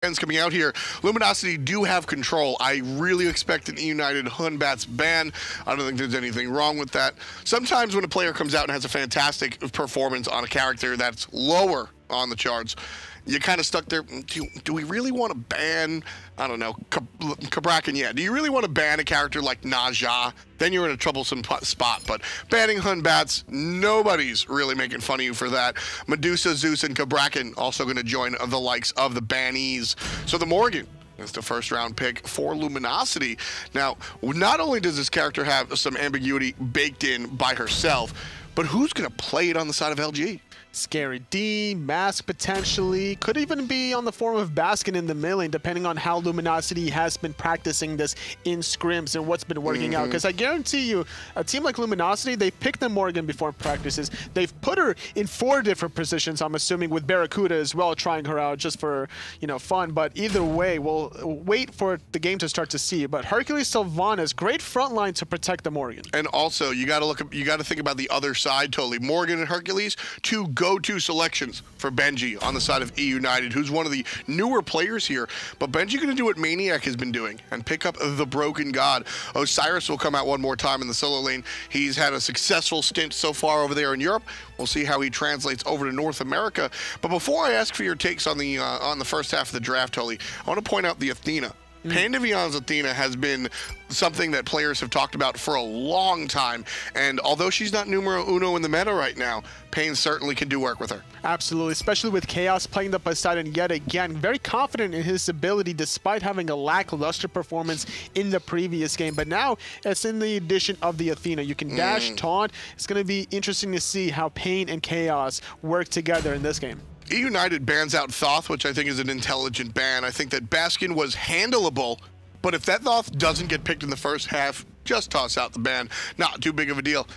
trends coming out here. Luminosity do have control. I really expect an EUnited Hunbat's ban. I don't think there's anything wrong with that. Sometimes when a player comes out and has a fantastic performance on a character that's lower on the charts, you're kind of stuck there. Do we really want to ban, I don't know, Kabrakan? Yeah. Do you really want to ban a character like Naja? Then you're in a troublesome spot. But banning Hunbats, nobody's really making fun of you for that. Medusa, Zeus, and Kabrakan also going to join the likes of the bannees. So the Morgan is the first round pick for Luminosity. Now, not only does this character have some ambiguity baked in by herself, but who's going to play it on the side of LG? Scary D, Mask potentially, could even be on the form of Baskin in the mid lane, depending on how Luminosity has been practicing this in scrims and what's been working out. Because I guarantee you, a team like Luminosity, they picked the Morgan before practices. They've put her in 4 different positions, I'm assuming, with Barracuda as well, trying her out just for, you know, fun. But either way, we'll wait for the game to start to see. But Hercules Sylvanas, great front line to protect the Morgan. And also, you got to think about the other side totally. Morgan and Hercules, two go-to selections for Benji on the side of EUnited, who's one of the newer players here. But Benji going to do what Maniac has been doing and pick up the Broken God. Osiris will come out one more time in the solo lane. He's had a successful stint so far over there in Europe. We'll see how he translates over to North America. But before I ask for your takes on the first half of the draft, Holy, I want to point out the Athena. Pandavion's Athena has been something that players have talked about for a long time, and although she's not numero uno in the meta right now, Payne certainly can do work with her. Absolutely, especially with Chaos playing the Poseidon yet again. Very confident in his ability despite having a lackluster performance in the previous game, but now it's in the addition of the Athena. You can dash, taunt. It's going to be interesting to see how Payne and Chaos work together in this game. EUnited bans out Thoth, which I think is an intelligent ban. I think that Baskin was handleable, but if that Thoth doesn't get picked in the first half, just toss out the ban. Not too big of a deal.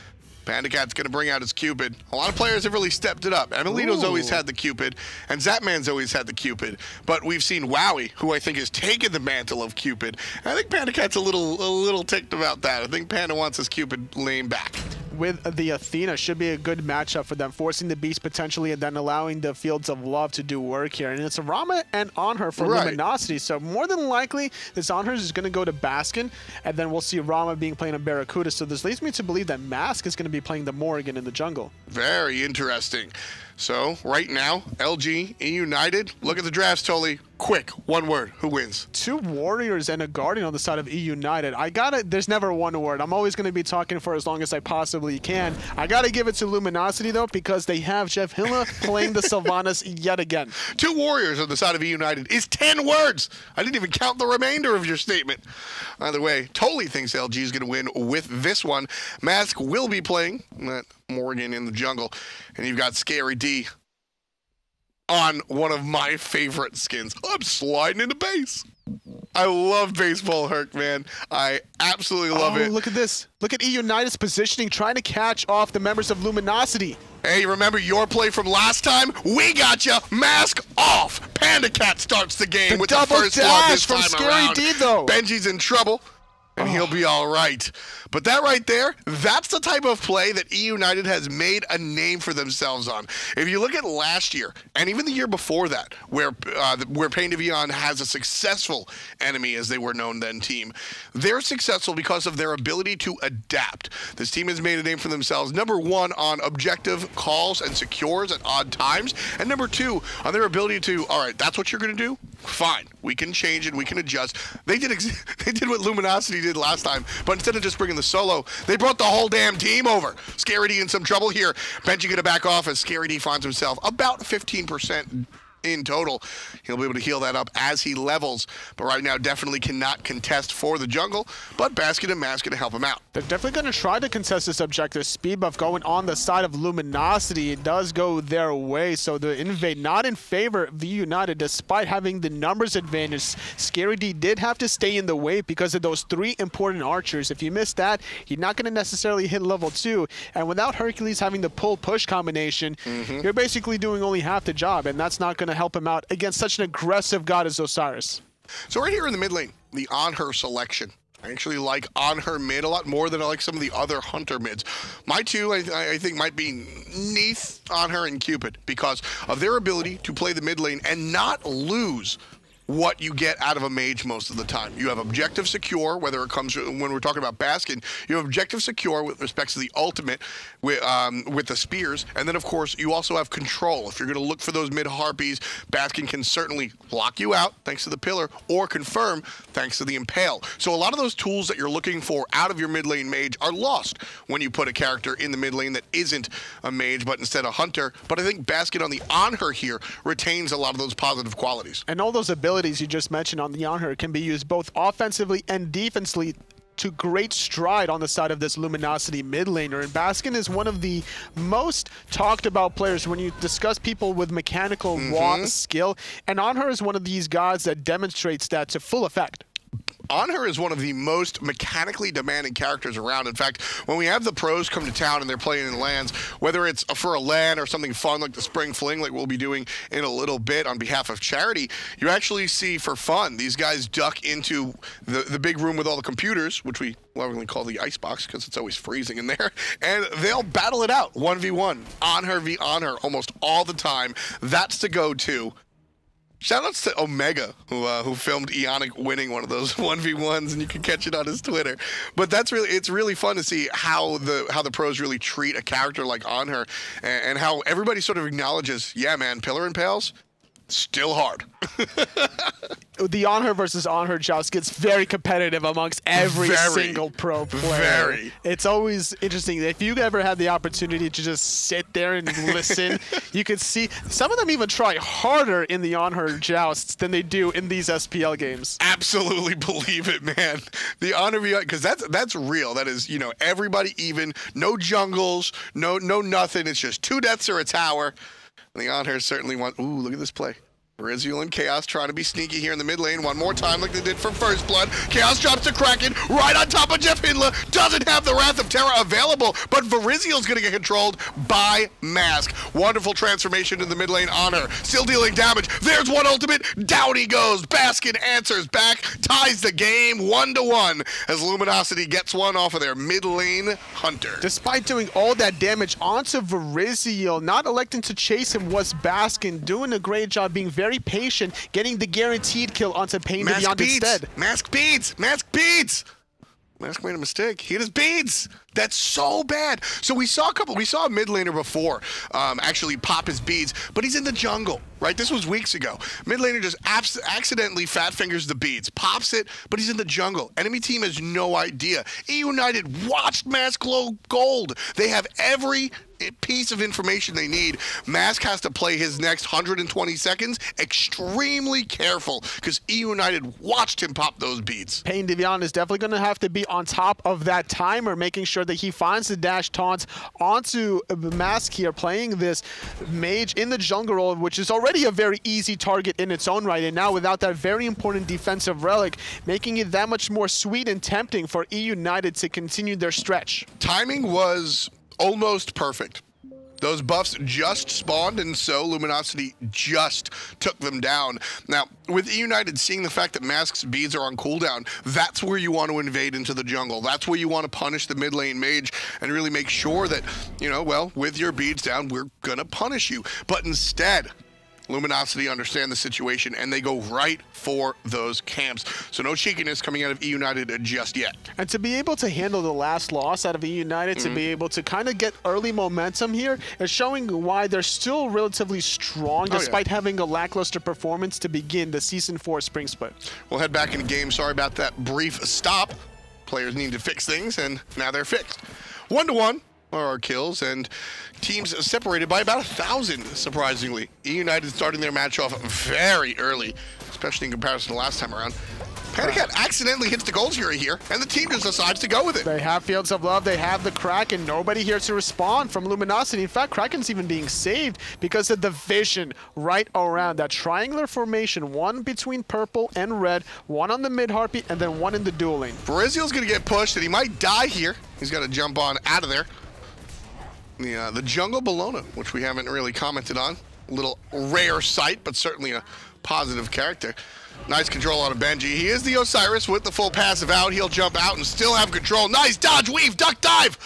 Panda Cat's going to bring out his Cupid. A lot of players have really stepped it up. Emilito's always had the Cupid, and Zapman's always had the Cupid. But we've seen Wowie, who I think has taken the mantle of Cupid. And I think Panda Cat's a little ticked about that. I think Panda wants his Cupid lane back. With the Athena, should be a good matchup for them, forcing the Beast potentially and then allowing the Fields of Love to do work here. And it's Rama and Anhur for Luminosity, so more than likely this Anhur is going to go to Baskin, and then we'll see Rama being playing on Barracuda. So this leads me to believe that Mask is going to be playing the Morgan in the jungle. Very interesting. So right now, LG, EUnited, look at the drafts, Toli. Quick, one word, who wins? 2 Warriors and a Guardian on the side of EUnited. There's never one word. I'm always going to be talking for as long as I possibly can. I got to give it to Luminosity, though, because they have Jeff Hilla playing the Sylvanas yet again. 2 Warriors on the side of EUnited is 10 words. I didn't even count the remainder of your statement. Either way, Toli thinks LG is going to win with this one. Mask will be playing that Morgan in the jungle, and you've got Scary D on one of my favorite skins. I'm sliding into base. I love baseball, Herc, man. I absolutely love it. Look at this. Look at EUnited's positioning, trying to catch off the members of Luminosity. Hey, remember your play from last time? We got you. Mask off. Panda Cat starts the game with the first one this time around. Scary D, though. Benji's in trouble, and he'll be all right. But that right there, that's the type of play that EUnited has made a name for themselves on. If you look at last year, and even the year before that, where Pain Devion has a successful enemy, as they were known then, team, they're successful because of their ability to adapt. This team has made a name for themselves, number 1, on objective calls and secures at odd times, and number 2, on their ability to, all right, that's what you're going to do? Fine. We can change it. We can adjust. They did what Luminosity did last time, but instead of just bringing the solo, they brought the whole damn team over. Scary D in some trouble here. Benji gonna back off as Scary D finds himself about 15% in total. He'll be able to heal that up as he levels, but right now definitely cannot contest for the jungle, but Basket and Mask gonna help him out. They're definitely going to try to contest this objective. Speed buff going on the side of Luminosity. It does go their way, so the invade not in favor of EUnited despite having the numbers advantage. Scary D did have to stay in the way because of those 3 important archers. If you miss that, he's not going to necessarily hit level 2, and without Hercules having the pull-push combination, you're basically doing only half the job, and that's not going to help him out against such an aggressive god as Osiris. So right here in the mid lane, the Anhur selection. I actually like Anhur mid a lot more than I like some of the other Hunter mids. My 2, I think, might be Neath, Anhur, and Cupid because of their ability to play the mid lane and not lose what you get out of a mage most of the time. You have objective secure, whether it comes when we're talking about Baskin, you have objective secure with respect to the ultimate with the spears, and then of course you also have control. If you're going to look for those mid harpies, Baskin can certainly lock you out thanks to the pillar, or confirm thanks to the impale. So a lot of those tools that you're looking for out of your mid lane mage are lost when you put a character in the mid lane that isn't a mage but instead a hunter. But I think Baskin on the Anhur here retains a lot of those positive qualities. And all those abilities you just mentioned on the Anhur can be used both offensively and defensively to great stride on the side of this Luminosity mid laner. And Baskin is one of the most talked about players when you discuss people with mechanical raw skill. And Anhur is one of these guys that demonstrates that to full effect. Anhur is one of the most mechanically demanding characters around. In fact, when we have the pros come to town and they're playing in lands, whether it's for a LAN or something fun like the Spring Fling, like we'll be doing in a little bit on behalf of charity, you actually see for fun these guys duck into the big room with all the computers, which we lovingly call the icebox because it's always freezing in there, and they'll battle it out 1v1, Anhur v Anhur almost all the time. That's the go-to. Shoutouts to Omega, who filmed Ionic winning one of those 1v1s, and you can catch it on his Twitter. But it's really fun to see how the pros really treat a character like Anhur, and how everybody sort of acknowledges, yeah, man, Pillar and Pales, still hard. The Anhur versus Anhur joust gets very competitive amongst every single pro player. It's always interesting. If you ever had the opportunity to just sit there and listen, you could see some of them even try harder in the Anhur jousts than they do in these SPL games. Absolutely believe it, man. The Anhur, because that's real. That is, everybody even, no jungles, no nothing. It's just 2 deaths or a tower. And the Anhur certainly want. Ooh, look at this play. Riziel and Chaos trying to be sneaky here in the mid lane one more time like they did for First Blood. Chaos drops to Kraken right on top of Jeff Hindla. Doesn't have the Wrath of Terra available, but Veriziel's going to get controlled by Mask. Wonderful transformation in the mid lane. Anhur still dealing damage. There's one ultimate. Down he goes. Baskin answers back, ties the game 1-1 as Luminosity gets one off of their mid lane hunter. Despite doing all that damage onto Veriziel, not electing to chase him was Baskin, doing a great job being very patient, getting the guaranteed kill onto Pain to Beyond instead. Mask beads! Mask beads! Mask made a mistake. He hit his beads. That's so bad. So we saw a mid laner before actually pop his beads, but he's in the jungle, right? This was weeks ago. Mid laner just accidentally fat fingers the beads, pops it, but he's in the jungle. Enemy team has no idea. EUnited watched Mask glow gold. They have every piece of information they need. Mask has to play his next 120 seconds extremely careful because EUnited watched him pop those beads. Pain Deviant is definitely going to have to be on top of that timer, making sure that he finds the dash taunts onto Mask here, playing this mage in the jungle role, which is already a very easy target in its own right, and now without that very important defensive relic, making it that much more sweet and tempting for EUnited to continue their stretch. Timing was almost perfect. Those buffs just spawned, and so Luminosity just took them down. Now, with EUnited seeing the fact that Mask's beads are on cooldown, that's where you want to invade into the jungle. That's where you want to punish the mid lane mage and really make sure that, well, with your beads down, we're gonna punish you. But instead, Luminosity understand the situation, and they go right for those camps. So no cheekiness coming out of EUnited just yet. And to be able to handle the last loss out of EUnited, to be able to kind of get early momentum here, is showing why they're still relatively strong, despite having a lackluster performance to begin the Season 4 Spring Split. We'll head back in game. Sorry about that brief stop. Players need to fix things, and now they're fixed. 1-1. Are our kills, and teams separated by about 1,000, surprisingly. EUnited starting their match off very early, especially in comparison to last time around. Panicat accidentally hits the Gold Fury here, and the team just decides to go with it. They have Fields of Love, they have the Kraken, nobody here to respond from Luminosity. In fact, Kraken's even being saved because of the vision right around that triangular formation, one between purple and red, one on the mid-harpy, and then one in the dual lane. Veriziel's gonna get pushed, and he might die here. He's gotta jump on out of there. The Jungle Bologna, which we haven't really commented on. A little rare sight, but certainly a positive character. Nice control out of Benji. He is the Osiris with the full passive out. He'll jump out and still have control. Nice dodge, weave, duck, dive.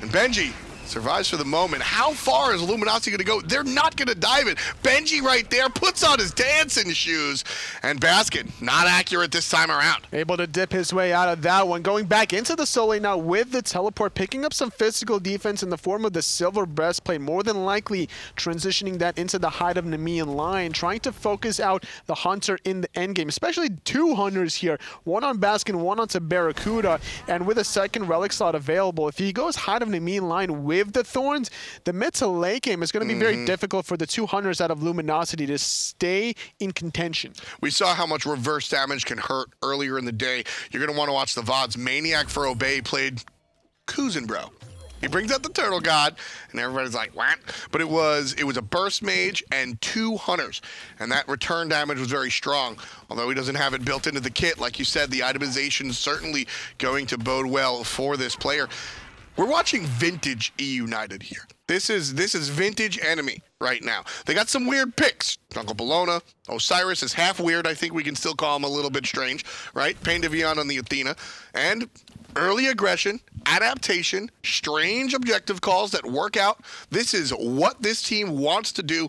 And Benji survives for the moment. How far is Luminosity going to go? They're not going to dive it. Benji right there puts on his dancing shoes. And Baskin, not accurate this time around. Able to dip his way out of that one. Going back into the solo lane now with the teleport, picking up some physical defense in the form of the silver breastplate, more than likely transitioning that into the Hide of Nemean line, trying to focus out the Hunter in the endgame, especially two Hunters here, one on Baskin, one onto Barracuda, and with a second relic slot available, if he goes Hide of Nemean line with the Thorns, the mid to late game is going to be very difficult for the two Hunters out of Luminosity to stay in contention. We saw how much reverse damage can hurt earlier in the day. You're going to want to watch the VODs. Maniac for Obey played Kuzin, bro. He brings out the Turtle God, and everybody's like, what? But it was a Burst Mage and two Hunters, and that return damage was very strong. Although he doesn't have it built into the kit, like you said, the itemization is certainly going to bode well for this player. We're watching vintage EUnited here. This is vintage enemy right now. They got some weird picks. Uncle Bologna, Osiris is half weird. I think we can still call him a little bit strange, right? Pain de Vion on the Athena. And early aggression, adaptation, strange objective calls that work out. This is what this team wants to do.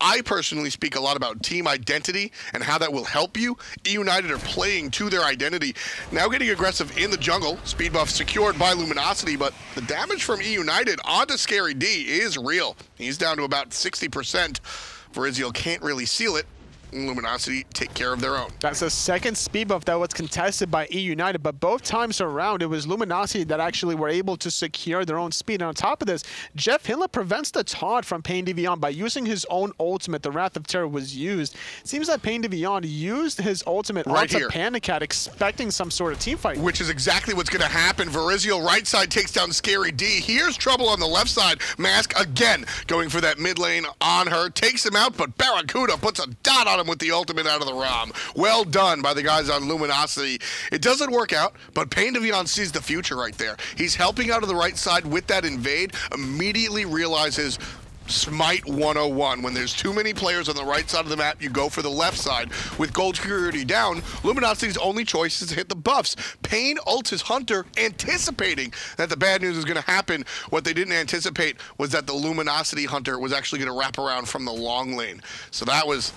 I personally speak a lot about team identity and how that will help you. EUnited are playing to their identity. Now getting aggressive in the jungle. Speed buff secured by Luminosity, but the damage from EUnited onto Scary D is real. He's down to about 60%. Veriziel can't really seal it. Luminosity take care of their own. That's the second speed buff that was contested by EUnited, but both times around it was Luminosity that actually were able to secure their own speed. And on top of this, Jeff Hinla prevents the taunt from Pain de Vion by using his own ultimate. The Wrath of Terror was used. It seems that Pain de Vion used his ultimate right onto Panic Cat, expecting some sort of team fight. Which is exactly what's going to happen. Veriziel right side takes down Scary D. Here's trouble on the left side. Mask again going for that mid lane on her. Takes him out, but Barracuda puts a dot on him with the ultimate out of the ROM. Well done by the guys on Luminosity. It doesn't work out, but Pain de Vion sees the future right there. He's helping out of the right side with that invade, immediately realizes SMITE 101. When there's too many players on the right side of the map, you go for the left side. With gold security down, Luminosity's only choice is to hit the buffs. Pain ults his Hunter, anticipating that the bad news is going to happen. What they didn't anticipate was that the Luminosity Hunter was actually going to wrap around from the long lane. So that was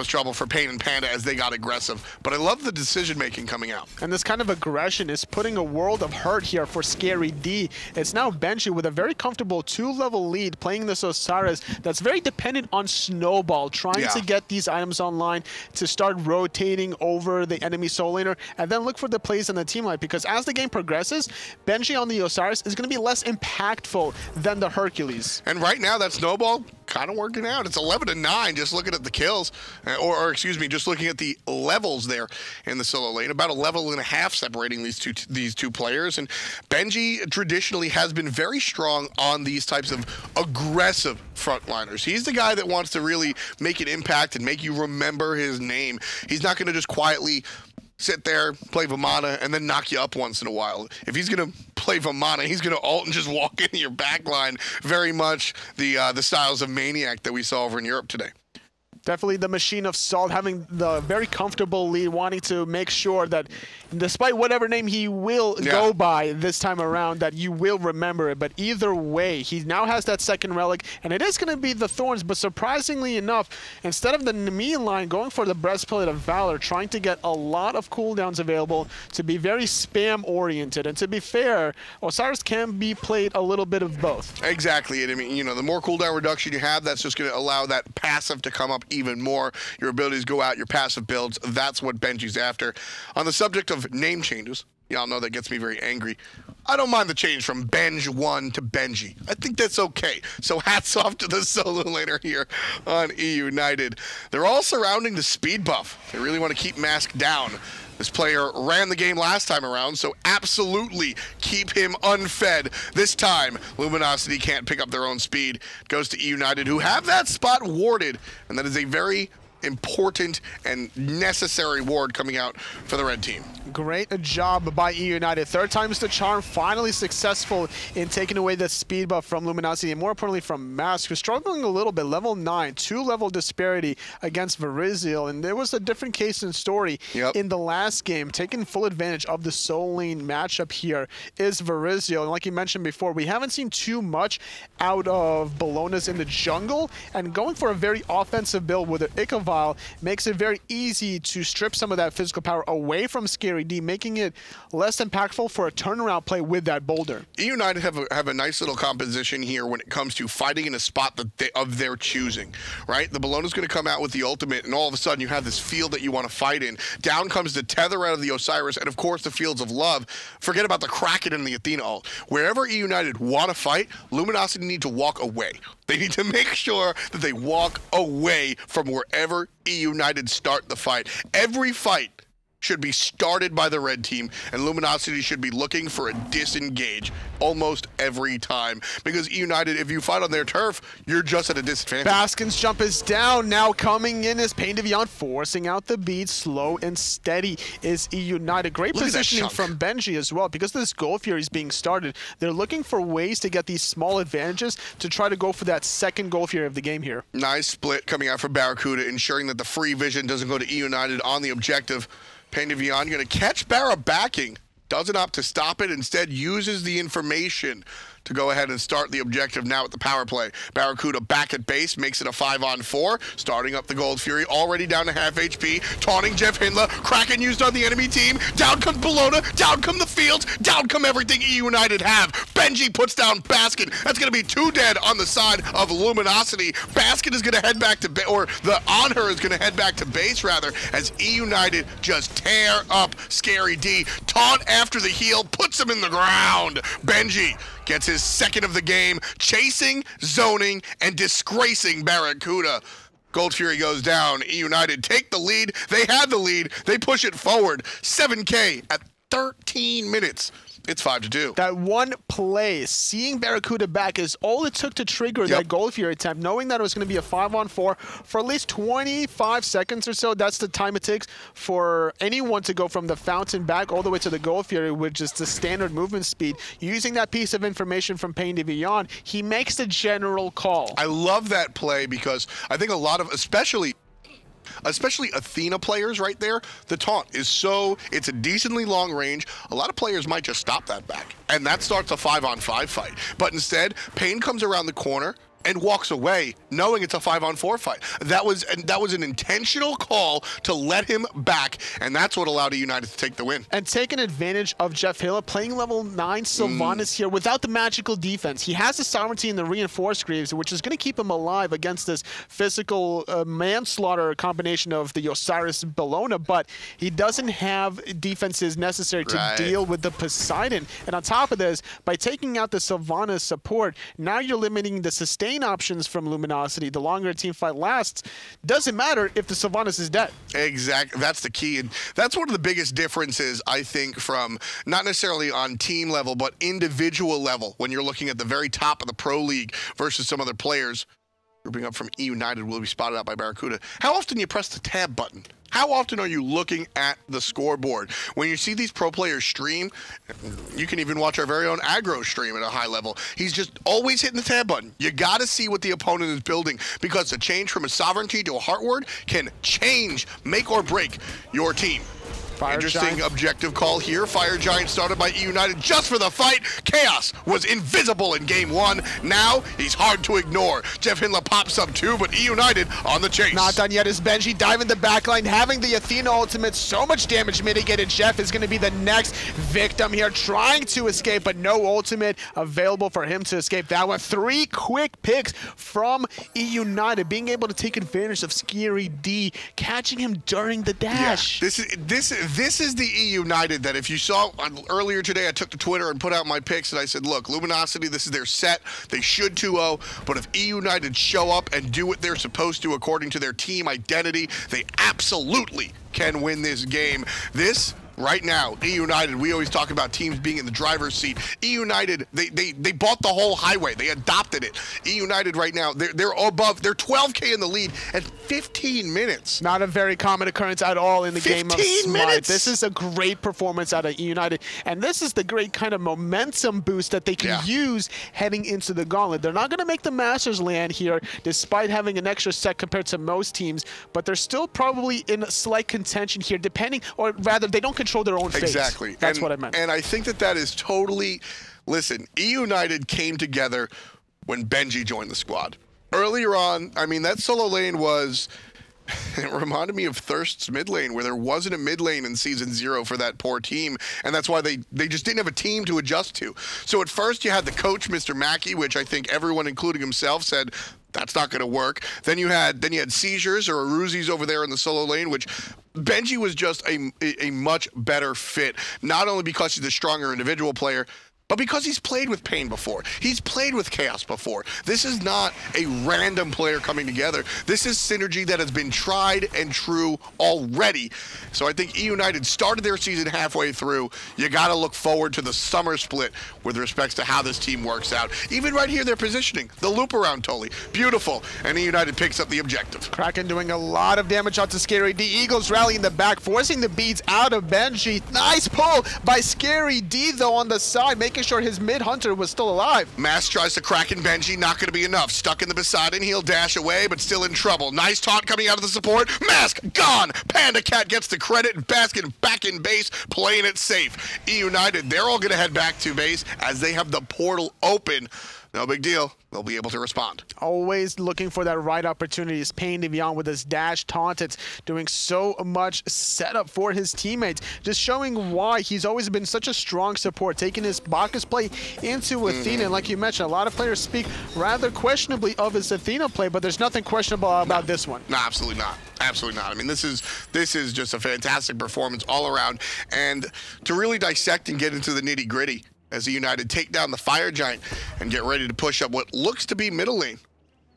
trouble for Pain and Panda as they got aggressive. But I love the decision making coming out. And this kind of aggression is putting a world of hurt here for Scary D. It's now Benji with a very comfortable 2-level lead, playing this Osiris that's very dependent on Snowball, trying to get these items online to start rotating over the enemy soul laner, and then look for the plays in the team light, because as the game progresses, Benji on the Osiris is going to be less impactful than the Hercules. And right now, that Snowball kind of working out. It's 11-9 just looking at the kills, or excuse me, just looking at the levels there in the solo lane. About a level and a half separating these two players. And Benji traditionally has been very strong on these types of aggressive frontliners. He's the guy that wants to really make an impact and make you remember his name. He's not going to just quietly sit there, play Vamana, and then knock you up once in a while. If he's going to play Vamana, he's going to ult and just walk into your backline. Very much the styles of Maniac that we saw over in Europe today. Definitely the Machine of Salt, having the very comfortable lead, wanting to make sure that despite whatever name he will go by this time around, that you will remember it. But either way, he now has that second relic, and it is going to be the Thorns. But surprisingly enough, instead of the Nemean line, going for the Breastplate of Valor, trying to get a lot of cooldowns available to be very spam-oriented. And to be fair, Osiris can be played a little bit of both. Exactly. And I mean, you know, the more cooldown reduction you have, that's just going to allow that passive to come up even more. Your abilities go out, your passive builds. That's what Benji's after. On the subject of name changes, y'all know that gets me very angry. I don't mind the change from Benj1 to Benji. I think that's okay. So hats off to the solo laner here on EUnited. They're all surrounding the speed buff. They really want to keep Mask down. This player ran the game last time around, so absolutely keep him unfed. This time, Luminosity can't pick up their own speed. It goes to EUnited, who have that spot warded, and that is a very important and necessary ward coming out for the red team. Great job by EUnited. Third time's the charm, finally successful in taking away the speed buff from Luminosity, and more importantly from Mask, who's struggling a little bit. Level 9, 2-level disparity against Verizial, and there was a different case and story in the last game. Taking full advantage of the Soul Lane matchup here is Verizial, and like you mentioned before, we haven't seen too much out of Bologna's in the jungle, and going for a very offensive build with an Icovile makes it very easy to strip some of that physical power away from Scary D, making it less impactful for a turnaround play with that boulder. EUnited have a nice little composition here when it comes to fighting in a spot that of their choosing, right? The Bologna's going to come out with the ultimate, and all of a sudden you have this field that you want to fight in. Down comes the Tether out of the Osiris, and of course the Fields of Love. Forget about the Kraken and the Athena ult. Wherever EUnited want to fight, Luminosity need to walk away. They need to make sure that they walk away from wherever EUnited start the fight. Every fight should be started by the red team, and Luminosity should be looking for a disengage almost every time. Because EUnited, if you fight on their turf, you're just at a disadvantage. Baskin's jump is down. Now coming in is Pain Deviant, forcing out the beat. Slow and steady is EUnited. Great positioning from Benji as well. Because this Gold Fury is being started, they're looking for ways to get these small advantages to try to go for that second Gold Fury of the game here. Nice split coming out from Barracuda, ensuring that the free vision doesn't go to EUnited on the objective. Pain Deviant going to catch Barra backing. Doesn't opt to stop it, instead uses the information to go ahead and start the objective now at the power play. Barracuda back at base, makes it a 5-on-4, starting up the Gold Fury, already down to half HP, taunting Jeff Hindla, Kraken used on the enemy team, down comes Bologna, down come the Fields, down come everything EUnited have. Benji puts down Baskin. That's going to be 2 dead on the side of Luminosity. Baskin is going to head back to base, or the On Her is going to head back to base rather, as EUnited just tear up Scary D. Taunt after the heal, puts him in the ground. Benji gets his second of the game, chasing, zoning, and disgracing Barracuda. Gold Fury goes down. EUnited take the lead. They have the lead. They push it forward. 7K at 13 minutes. It's 5-2. That one play, seeing Barracuda back, is all it took to trigger that Gold Fury attempt, knowing that it was going to be a 5-on-4 for at least 25 seconds or so. That's the time it takes for anyone to go from the fountain back all the way to the Gold Fury, which is the standard movement speed. Using that piece of information from Pain Deviant, he makes the general call. I love that play because I think a lot of, especially Athena players right there, the taunt is it's a decently long range. A lot of players might just stop that back, and that starts a 5-on-5 fight. But instead, Pain comes around the corner and walks away knowing it's a 5-on-4 fight. That was an intentional call to let him back, and that's what allowed EUnited to take the win. And taking advantage of Jeff Hilla, playing level 9 Sylvanas here without the magical defense. He has the sovereignty and the reinforced greaves, which is going to keep him alive against this physical manslaughter combination of the Osiris Bologna, but he doesn't have defenses necessary to deal with the Poseidon. And on top of this, by taking out the Sylvanas support, now you're limiting the sustain options from Luminosity. The longer a team fight lasts, doesn't matter if the Sylvanas is dead. Exactly. That's the key. And that's one of the biggest differences, I think, from not necessarily on team level, but individual level when you're looking at the very top of the pro league versus some other players. Grouping up from EUnited will be spotted out by Barracuda. How often do you press the tab button? How often are you looking at the scoreboard? When you see these pro players stream, you can even watch our very own Aggro stream at a high level. He's just always hitting the tab button. You got to see what the opponent is building, because a change from a sovereignty to a heart ward can change, make or break your team. Interesting objective call here. Fire Giant started by EUnited just for the fight. Chaos was invisible in game 1. Now he's hard to ignore. Jeff Hindla pops up too, but EUnited on the chase. Not done yet is Benji diving the backline, having the Athena ultimate. So much damage mitigated. Jeff is going to be the next victim here, trying to escape, but no ultimate available for him to escape that one. 3 quick picks from EUnited, being able to take advantage of Scary D, catching him during the dash. Yeah, this is the EUnited that, if you saw earlier today, I took to Twitter and put out my picks, and I said, look, Luminosity, this is their set. They should 2-0, but if EUnited show up and do what they're supposed to according to their team identity, they absolutely can win this game. This right now, EUnited, we always talk about teams being in the driver's seat. EUnited, they bought the whole highway. They adopted it. EUnited right now, they're above, they're 12K in the lead at 15 minutes. Not a very common occurrence at all in the game of 15 SMITE. minutes? This is a great performance out of EUnited, and this is the great kind of momentum boost that they can use heading into the gauntlet. They're not going to make the Masters land here, despite having an extra set compared to most teams, but they're still probably in slight contention here, depending, or rather, they don't control their own fate. Exactly. That's what I meant. And I think that is totally, listen, EUnited came together when Benji joined the squad. Earlier on, I mean, that solo lane was, it reminded me of Thirst's mid lane, where there wasn't a mid lane in Season 0 for that poor team, and that's why they just didn't have a team to adjust to. So at first you had the coach, Mr. Mackey, which I think everyone, including himself, said, that's not going to work. Then you had Seizures or Aruzis over there in the solo lane, which Benji was just a much better fit, not only because he's a stronger individual player, but because he's played with Pain before. He's played with Chaos before. This is not a random player coming together. This is synergy that has been tried and true already. So I think EUnited started their season halfway through. You got to look forward to the summer split with respects to how this team works out. Even right here, their positioning. The loop around Tolly. Beautiful. And EUnited picks up the objective. Kraken doing a lot of damage out to Scary D. Eagles rallying the back, forcing the beads out of Benji. Nice pull by Scary D, though, on the side, making sure his mid-hunter was still alive. Mask tries to crack in Benji, not going to be enough. Stuck in the Poseidon, he'll dash away, but still in trouble. Nice taunt coming out of the support. Mask gone! Panda Cat gets the credit, and Baskin back in base, playing it safe. EUnited, they're all going to head back to base as they have the portal open. No big deal. They'll be able to respond. Always looking for that right opportunity. Is Pain Devion with his dash taunt. It's doing so much setup for his teammates. Just showing why he's always been such a strong support, taking his Bacchus play into Athena. And like you mentioned, a lot of players speak rather questionably of his Athena play, but there's nothing questionable about this one. No, absolutely not. Absolutely not. I mean, this is just a fantastic performance all around. And to really dissect and get into the nitty-gritty, as EUnited take down the Fire Giant and get ready to push up what looks to be middle lane.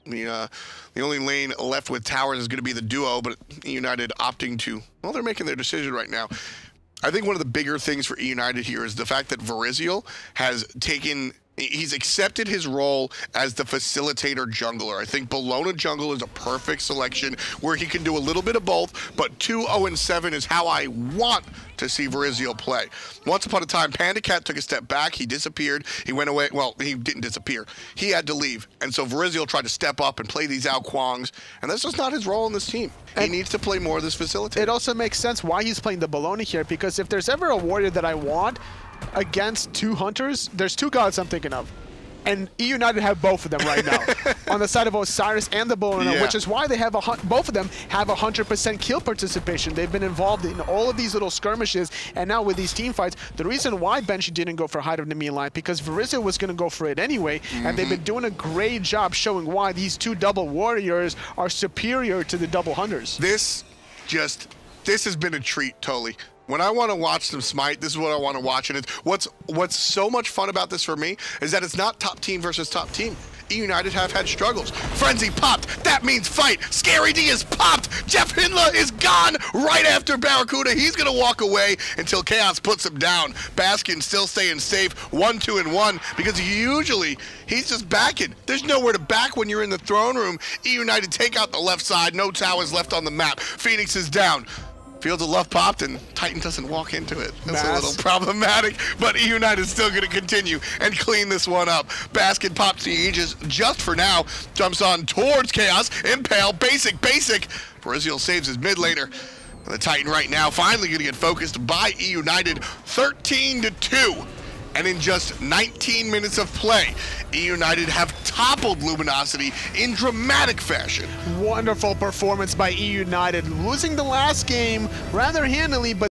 The only lane left with towers is going to be the duo, but EUnited opting to, well, they're making their decision right now. I think one of the bigger things for EUnited here is the fact that Verizial has he's accepted his role as the facilitator jungler. I think Bologna jungle is a perfect selection where he can do a little bit of both, but 2-0-7 is how I want to see Verizial play. Once upon a time, Panda Cat took a step back. He disappeared. He went away. Well, he didn't disappear. He had to leave. And so Verizial tried to step up and play these out Kwongs, and that's just not his role in this team. He needs to play more of this facilitator. It also makes sense why he's playing the Bologna here, because if there's ever a warrior that I want against two hunters, there's two gods I'm thinking of. And EUnited have both of them right now on the side of Osiris and the Bologna, which is why they have both of them have 100% kill participation. They've been involved in all of these little skirmishes, and now with these team fights, the reason why Benji didn't go for Height of the Mean Line, because Verizial was going to go for it anyway, and they've been doing a great job showing why these two double warriors are superior to the double hunters. This has been a treat, Tolly. When I want to watch some SMITE, this is what I want to watch. And it's what's so much fun about this for me is that it's not top team versus top team. EUnited have had struggles. Frenzy popped. That means fight. Scary D is popped. Jeff Hindla is gone right after Barracuda. He's going to walk away until Chaos puts him down. Baskin still staying safe. 1, 2, and 1 because usually he's just backing. There's nowhere to back when you're in the throne room. EUnited take out the left side. No towers left on the map. Phoenix is down. Fields of Love popped, and Titan doesn't walk into it. That's a little problematic, but EUnited is still going to continue and clean this one up. Basket pops the Aegis just for now. Jumps on towards Chaos. Impale, basic. Verizial saves his mid laner. And the Titan right now finally going to get focused by EUnited. 13-2. And in just 19 minutes of play, EUnited have toppled Luminosity in dramatic fashion. Wonderful performance by EUnited, losing the last game rather handily, but